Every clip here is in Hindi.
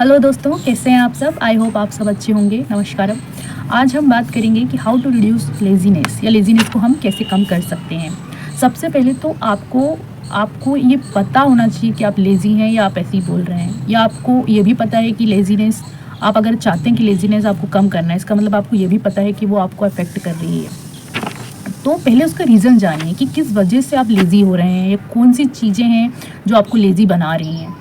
हेलो दोस्तों, कैसे हैं आप सब। आई होप आप सब अच्छे होंगे। नमस्कारम। आज हम बात करेंगे कि हाउ टू रिड्यूस लेज़ीनेस या लेज़ीनेस को हम कैसे कम कर सकते हैं। सबसे पहले तो आपको ये पता होना चाहिए कि आप लेज़ी हैं या आप ऐसे ही बोल रहे हैं, या आपको ये भी पता है कि लेज़ीनेस, आप अगर चाहते हैं कि लेज़ीनेस आपको कम करना है, इसका मतलब आपको ये भी पता है कि वो आपको अफेक्ट कर रही है। तो पहले उसका रीज़न जानिए कि किस वजह से आप लेज़ी हो रहे हैं, या कौन सी चीज़ें हैं जो आपको लेज़ी बना रही हैं,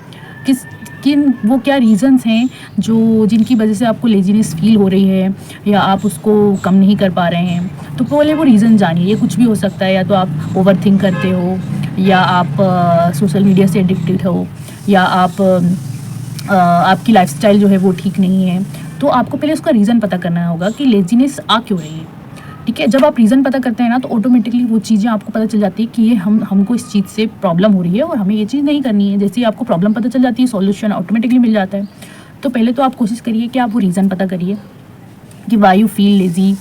वो क्या रीज़न्स हैं जो जिनकी वजह से आपको लेज़ीनेस फ़ील हो रही है या आप उसको कम नहीं कर पा रहे हैं। तो पहले वो रीज़न जानिए। ये कुछ भी हो सकता है, या तो आप ओवरथिंक करते हो, या आप सोशल मीडिया से एडिक्टेड हो, या आपकी लाइफ़स्टाइल जो है वो ठीक नहीं है। तो आपको पहले उसका रीज़न पता करना होगा कि लेज़ीनेस आ क्यों रही है। ठीक है, जब आप रीज़न पता करते हैं ना, तो ऑटोमेटिकली वो चीज़ें आपको पता चल जाती है कि ये हमको इस चीज़ से प्रॉब्लम हो रही है और हमें ये चीज़ नहीं करनी है। जैसे ही आपको प्रॉब्लम पता चल जाती है, सॉल्यूशन ऑटोमेटिकली मिल जाता है। तो पहले तो आप कोशिश करिए कि आप वो रीज़न पता करिए कि why you feel lazy,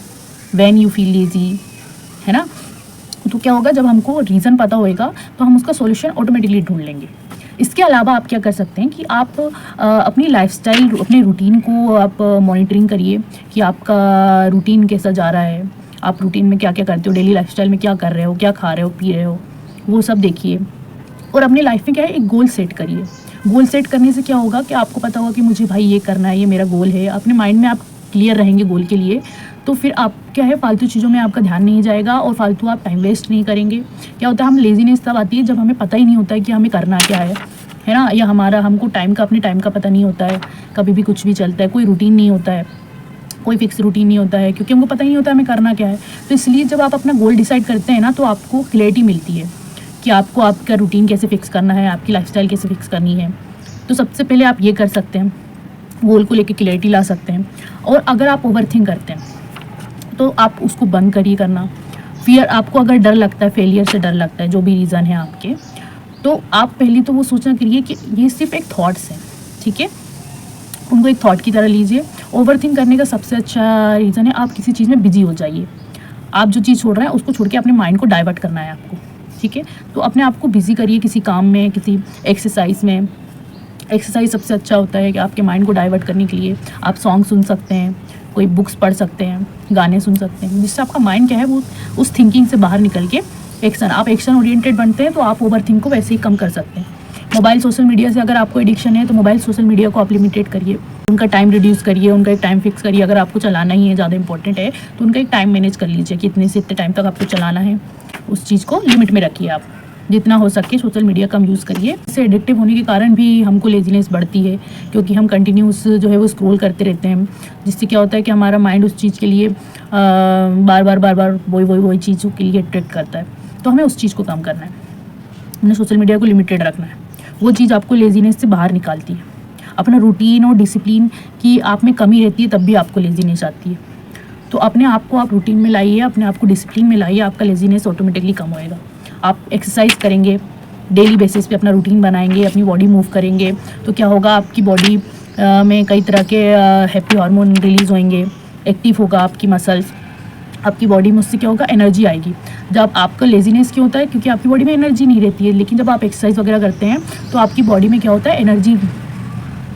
when you feel lazy, है ना। तो क्या होगा, जब हमको रीज़न पता होएगा तो हम उसका सॉल्यूशन ऑटोमेटिकली ढूंढ लेंगे। इसके अलावा आप क्या कर सकते हैं कि आप अपनी लाइफस्टाइल, अपने रूटीन को आप मॉनिटरिंग करिए कि आपका रूटीन कैसा जा रहा है। आप रूटीन में क्या क्या करते हो, डेली लाइफस्टाइल में क्या कर रहे हो, क्या खा रहे हो, पी रहे हो, वो सब देखिए। और अपनी लाइफ में क्या है, एक गोल सेट करिए। गोल सेट करने से क्या होगा कि आपको पता होगा कि मुझे भाई ये करना है, ये मेरा गोल है। अपने माइंड में आप क्लियर रहेंगे गोल के लिए, तो फिर आप क्या है, फालतू चीज़ों में आपका ध्यान नहीं जाएगा और फालतू आप टाइम वेस्ट नहीं करेंगे। क्या होता है, हम लेज़ीनेस तब आती है जब हमें पता ही नहीं होता है कि हमें करना क्या है ना। या हमको अपने टाइम का पता नहीं होता है, कभी भी कुछ भी चलता है, कोई रूटीन नहीं होता है, कोई फिक्स रूटीन नहीं होता है, क्योंकि हमको पता ही नहीं होता हमें करना क्या है। तो इसलिए जब आप अपना गोल डिसाइड करते हैं ना, तो आपको क्लैरिटी मिलती है कि आपको आपका रूटीन कैसे फिक्स करना है, आपकी लाइफस्टाइल कैसे फिक्स करनी है। तो सबसे पहले आप ये कर सकते हैं, गोल को लेकर क्लैरिटी ला सकते हैं। और अगर आप ओवरथिंक करते हैं तो आप उसको बंद करिए करना। फिर आपको अगर डर लगता है, फेलियर से डर लगता है, जो भी रीज़न है आपके, तो आप पहले तो वो सोचना करिए कि ये सिर्फ एक थॉट्स हैं। ठीक है, उनको एक थॉट की तरह लीजिए। ओवरथिंक करने का सबसे अच्छा रीज़न है, आप किसी चीज़ में बिजी हो जाइए। आप जो चीज़ छोड़ रहे हैं उसको छोड़ के अपने माइंड को डाइवर्ट करना है आपको। ठीक है, तो अपने आप को बिजी करिए किसी काम में, किसी एक्सरसाइज में। एक्सरसाइज सबसे अच्छा होता है कि आपके माइंड को डाइवर्ट करने के लिए आप सॉन्ग सुन सकते हैं, कोई बुक्स पढ़ सकते हैं, गाने सुन सकते हैं, जिससे आपका माइंड क्या है, वो उस थिंकिंग से बाहर निकल के आप एक्शन ओरिएंटेड बनते हैं। तो आप ओवरथिंक को वैसे ही कम कर सकते हैं। मोबाइल सोशल मीडिया से अगर आपको एडिक्शन है, तो मोबाइल सोशल मीडिया को आप लिमिटेड करिए, उनका टाइम रिड्यूस करिए, उनका एक टाइम फिक्स करिए। अगर आपको चलाना ही है, ज़्यादा इंपॉर्टेंट है, तो उनका एक टाइम मैनेज कर लीजिए कि इतने से इतने टाइम तक आपको चलाना है। उस चीज़ को लिमिट में रखिए। आप जितना हो सके सोशल मीडिया कम यूज़ करिए। इससे एडिक्टिव होने के कारण भी हमको लेजीनेस बढ़ती है, क्योंकि हम कंटिन्यूस जो है वो स्क्रॉल करते रहते हैं, जिससे क्या होता है कि हमारा माइंड उस चीज़ के लिए बार बार वही चीज़ों के लिए अट्रैक्ट करता है। तो हमें उस चीज़ को कम करना है, हमें सोशल मीडिया को लिमिटेड रखना है। वो चीज़ आपको लेजीनेस से बाहर निकालती है। अपना रूटीन और डिसिप्लिन की आप में कमी रहती है, तब भी आपको लेजीनेस आती है। तो अपने आप को आप रूटीन में लाइए, अपने आप को डिसिप्लिन में लाइए, आपका लेजीनेस ऑटोमेटिकली कम होएगा। आप एक्सरसाइज करेंगे, डेली बेसिस पे अपना रूटीन बनाएंगे, अपनी बॉडी मूव करेंगे, तो क्या होगा, आपकी बॉडी में कई तरह के हैप्पी हार्मोन रिलीज़ होंगे, एक्टिव होगा आपकी मसल्स, आपकी बॉडी में उससे क्या होगा, एनर्जी आएगी। जब आपका लेजीनेस क्यों होता है, क्योंकि आपकी बॉडी में एनर्जी नहीं रहती है। लेकिन जब आप एक्सरसाइज वगैरह करते हैं तो आपकी बॉडी में क्या होता है, एनर्जी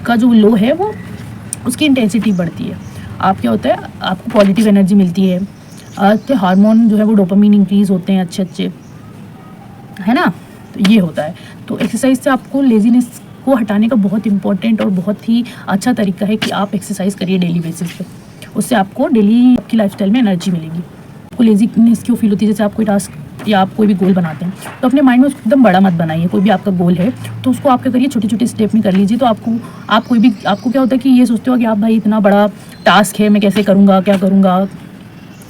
का जो लो है वो उसकी इंटेंसिटी बढ़ती है। आप क्या होता है, आपको पॉजिटिव एनर्जी मिलती है, तो हार्मोन जो है वो डोपामिन इंक्रीज़ होते हैं अच्छे, है ना। तो ये होता है। तो एक्सरसाइज से आपको लेजीनेस को हटाने का बहुत इंपॉर्टेंट और बहुत ही अच्छा तरीका है कि आप एक्सरसाइज करिए डेली बेसिस पे। उससे आपको डेली आपकी लाइफस्टाइल में एनर्जी मिलेगी। आपको लेजीनेस क्यों फील होती है, जैसे आप कोई टास्क या आप कोई भी गोल बनाते हैं, तो अपने माइंड में उसको एकदम बड़ा मत बनाइए। कोई भी आपका गोल है तो उसको आप क्या करिए, छोटे छोटे स्टेप में कर लीजिए। तो आपको क्या होता है कि ये सोचते हो कि आप भाई इतना बड़ा टास्क है, मैं कैसे करूँगा, क्या करूँगा,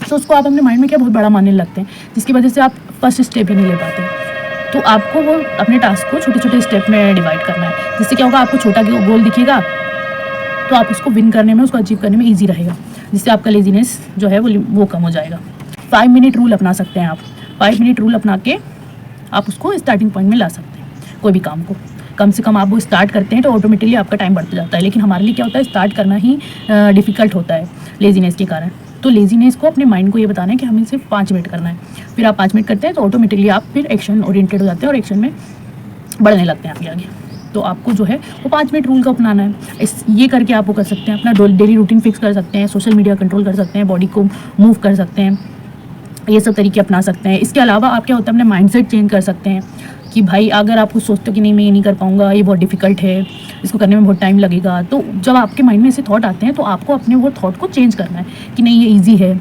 तो उसको आप अपने माइंड में क्या बहुत बड़ा मानने लगते हैं, जिसकी वजह से आप फर्स्ट स्टेप ही नहीं ले पाते। तो आपको वो अपने टास्क को छोटे छोटे स्टेप में डिवाइड करना है, जिससे क्या होगा, आपको छोटा गोल दिखेगा तो आप उसको विन करने में, उसको अचीव करने में ईजी रहेगा, जिससे आपका लेजीनेस जो है वो कम हो जाएगा। 5 मिनट रूल अपना सकते हैं आप। 5 मिनट रूल अपना के आप उसको स्टार्टिंग पॉइंट में ला सकते हैं। कोई भी काम को कम से कम आप वो स्टार्ट करते हैं तो ऑटोमेटिकली आपका टाइम बढ़ता जाता है। लेकिन हमारे लिए क्या होता है, स्टार्ट करना ही डिफ़िकल्ट होता है लेजीनेस के कारण। तो लेजीनेस को अपने माइंड को ये बताना है कि हमें सिर्फ 5 मिनट करना है। फिर आप 5 मिनट करते हैं तो ऑटोमेटिकली आप फिर एक्शन ओरिएंटेड हो जाते हैं और एक्शन में बढ़ने लगते हैं आपके आगे। तो आपको जो है वो 5 मिनट रूल का अपनाना है। ये करके आप वो कर सकते हैं, अपना डेली रूटीन फिक्स कर सकते हैं, सोशल मीडिया कंट्रोल कर सकते हैं, बॉडी को मूव कर सकते हैं, ये सब तरीके अपना सकते हैं। इसके अलावा आप क्या होता है अपने माइंडसेट चेंज कर सकते हैं कि भाई अगर आप कुछ सोचते हो कि नहीं मैं ये नहीं कर पाऊँगा, ये बहुत डिफिकल्ट है, इसको करने में बहुत टाइम लगेगा, तो जब आपके माइंड में ऐसे थॉट आते हैं तो आपको अपने वो थॉट को चेंज करना है कि नहीं ये ईजी है,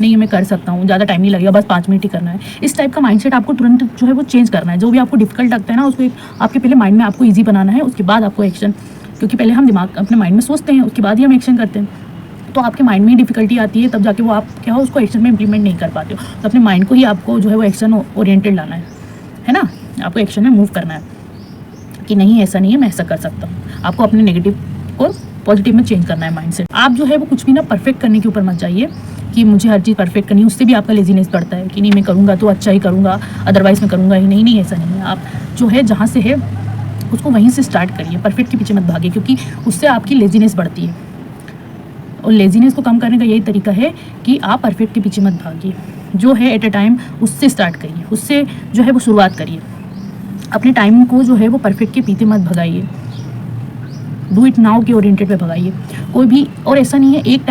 नहीं मैं कर सकता हूँ, ज़्यादा टाइम नहीं लगेगा, बस 5 मिनट ही करना है। इस टाइप का माइंडसेट आपको तुरंत जो है वो चेंज करना है। जो भी आपको डिफिकल्ट लगता है ना उसको आपके पहले माइंड में आपको ईजी बनाना है, उसके बाद आपको एक्शन, क्योंकि पहले हम दिमाग अपने माइंड में सोचते हैं उसके बाद ही हम एक्शन करते हैं, तो आपके माइंड में ही डिफिकल्टी आती है, तब जाके वो आप क्या हो उसको एक्शन में इंप्लीमेंट नहीं कर पाते हो। तो अपने माइंड को ही आपको जो है वो एक्शन ओरिएंटेड लाना है ना, आपको एक्शन में मूव करना है कि नहीं ऐसा नहीं है, मैं ऐसा कर सकता हूँ। आपको अपने नेगेटिव को पॉजिटिव में चेंज करना है माइंडसेट। आप जो है वो कुछ भी ना परफेक्ट करने के ऊपर मत जाइए कि मुझे हर चीज़ परफेक्ट करनी है, उससे भी आपका लेजीनेस बढ़ता है कि नहीं मैं करूँगा तो अच्छा ही करूँगा, अदरवाइज़ मैं करूँगा ही नहीं। नहीं ऐसा नहीं है, आप जो है जहाँ से है उसको वहीं से स्टार्ट करिए, परफेक्ट के पीछे मत भागिए, क्योंकि उससे आपकी लेजीनेस बढ़ती है। और लेजीनेस को कम करने का यही तरीका है कि आप परफेक्ट के पीछे मत भागिए, जो है एट अ टाइम उससे स्टार्ट करिए, उससे जो है वो शुरुआत करिए। अपने टाइम को जो है वो परफेक्ट के पीछे मत भगाइए, डू इट नाउ के ओरिएंटेड पे भगाइए कोई भी। और ऐसा नहीं है एक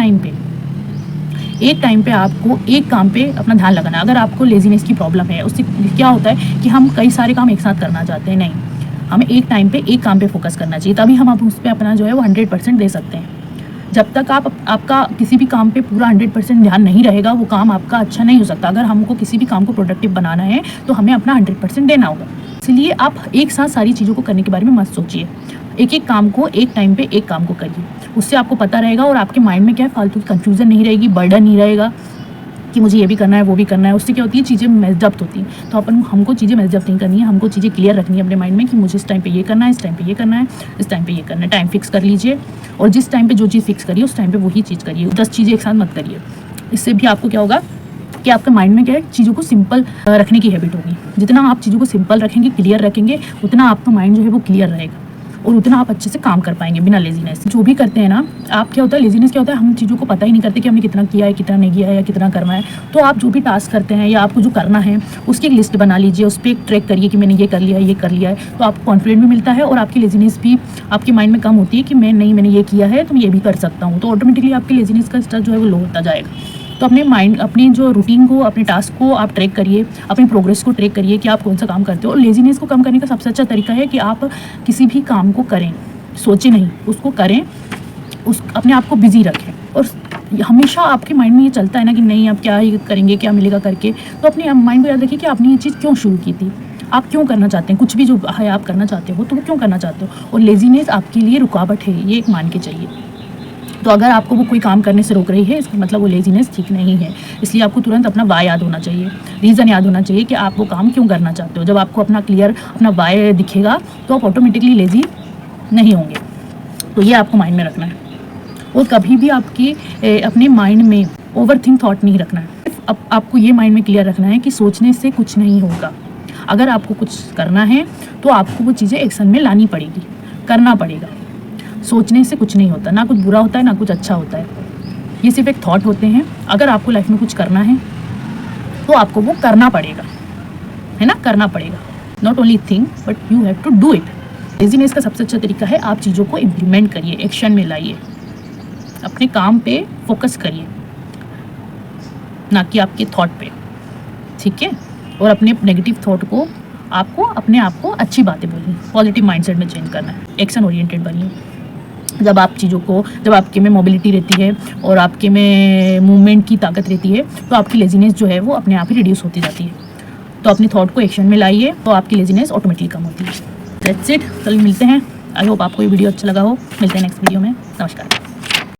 टाइम पे आपको एक काम पे अपना ध्यान लगाना है। अगर आपको लेजीनेस की प्रॉब्लम है, उससे क्या होता है कि हम कई सारे काम एक साथ करना चाहते हैं, नहीं, हमें एक टाइम पे एक काम पे फोकस करना चाहिए, तभी हम उस पर अपना जो है वो 100% दे सकते हैं। जब तक आपका किसी भी काम पे पूरा 100% ध्यान नहीं रहेगा, वो काम आपका अच्छा नहीं हो सकता। अगर हमको किसी भी काम को प्रोडक्टिव बनाना है तो हमें अपना 100% देना होगा। इसलिए आप एक साथ सारी चीज़ों को करने के बारे में मत सोचिए, एक एक काम को एक टाइम पे एक काम को करिए, उससे आपको पता रहेगा और आपके माइंड में क्या है फालतू की कन्फ्यूज़न नहीं रहेगी, बर्डन नहीं रहेगा कि मुझे ये भी करना है वो भी करना है। उससे क्या होती है चीज़ें मेजअप होती हैं। तो हमको चीज़ें मेजअप नहीं करनी है, हमको चीज़ें क्लियर रखनी है अपने माइंड में कि मुझे इस टाइम पे ये करना है, इस टाइम पे ये करना है, इस टाइम पे ये करना है। टाइम फिक्स कर लीजिए और जिस टाइम पे जो चीज़ फिक्स करिए उस टाइम पे वही चीज़ करिए, 10 चीज़ें एक साथ मत करिए। इससे भी आपको क्या होगा कि आपके माइंड में क्या है चीज़ों को सिंपल रखने की हैबिट होगी। जितना आप चीज़ों को सिंपल रखेंगे, क्लियर रखेंगे, उतना आपका माइंड जो है वो क्लियर रहेगा और उतना आप अच्छे से काम कर पाएंगे बिना लेजीनेस। जो भी करते हैं ना आप, क्या होता है लेजीनेस क्या होता है, हम चीज़ों को पता ही नहीं करते कि हमने कितना किया है, कितना नहीं किया है या कितना करना है। तो आप जो भी टास्क करते हैं या आपको जो करना है उसकी एक लिस्ट बना लीजिए, उस पर एक ट्रैक करिए कि मैंने ये कर लिया है, ये कर लिया है। तो आपको कॉन्फिडेंट भी मिलता है और आपकी लेजीनेस भी आपके माइंड में कम होती है कि मैंने ये किया है तो मैं ये भी कर सकता हूँ। तो ऑटोमेटिकली आपकी लेजीनेस का स्तर जो है वो लो होता जाएगा। तो अपने जो रूटीन को, अपने टास्क को आप ट्रैक करिए, अपनी प्रोग्रेस को ट्रैक करिए कि आप कौन सा काम करते हो। और लेजीनेस को कम करने का सबसे अच्छा तरीका है कि आप किसी भी काम को करें, सोचें नहीं, उसको करें, अपने आप को बिजी रखें। और हमेशा आपके माइंड में ये चलता है ना कि नहीं आप क्या ही करेंगे, क्या मिलेगा करके, तो अपने माइंड को याद रखिए कि आपने ये चीज़ क्यों शुरू की थी, आप क्यों करना चाहते हैं, कुछ भी जो है आप करना चाहते हो तो वो क्यों करना चाहते हो। और लेजीनेस आपके लिए रुकावट है, ये एक मान के चाहिए। तो अगर आपको वो कोई काम करने से रोक रही है, इसका मतलब वो लेजीनेस ठीक नहीं है। इसलिए आपको तुरंत अपना वाई याद होना चाहिए, रीज़न याद होना चाहिए कि आप वो काम क्यों करना चाहते हो। जब आपको अपना वाई दिखेगा तो आप ऑटोमेटिकली लेजी नहीं होंगे। तो ये आपको माइंड में रखना है। और कभी भी अपने माइंड में ओवरथिंक थॉट नहीं रखना है। अब आपको ये माइंड में क्लियर रखना है कि सोचने से कुछ नहीं होगा। अगर आपको कुछ करना है तो आपको वो चीज़ें एक्शन में लानी पड़ेगी, करना पड़ेगा। सोचने से कुछ नहीं होता, ना कुछ बुरा होता है ना कुछ अच्छा होता है, ये सिर्फ एक थॉट होते हैं। अगर आपको लाइफ में कुछ करना है तो आपको वो करना पड़ेगा, है ना, करना पड़ेगा। Not only think but you have to do it. Laziness का सबसे अच्छा तरीका है आप चीज़ों को इम्प्लीमेंट करिए, एक्शन में लाइए, अपने काम पे फोकस करिए, ना कि आपके थॉट पे, ठीक है। और अपने नेगेटिव थॉट को आपको अपने आप को अच्छी बातें बोलनी, पॉजिटिव माइंडसेट में चेंज करना है, एक्शन ओरिएंटेड बनिए। जब आपके में मोबिलिटी रहती है और आपके में मूवमेंट की ताकत रहती है तो आपकी लेजीनेस जो है वो अपने आप ही रिड्यूस होती जाती है। तो अपने थॉट को एक्शन में लाइए तो आपकी लेजीनेस ऑटोमेटिकली कम होती है। दैट्स इट, कल मिलते हैं। आई होप आपको ये वीडियो अच्छा लगा हो। मिलते हैं नेक्स्ट वीडियो में। नमस्कार।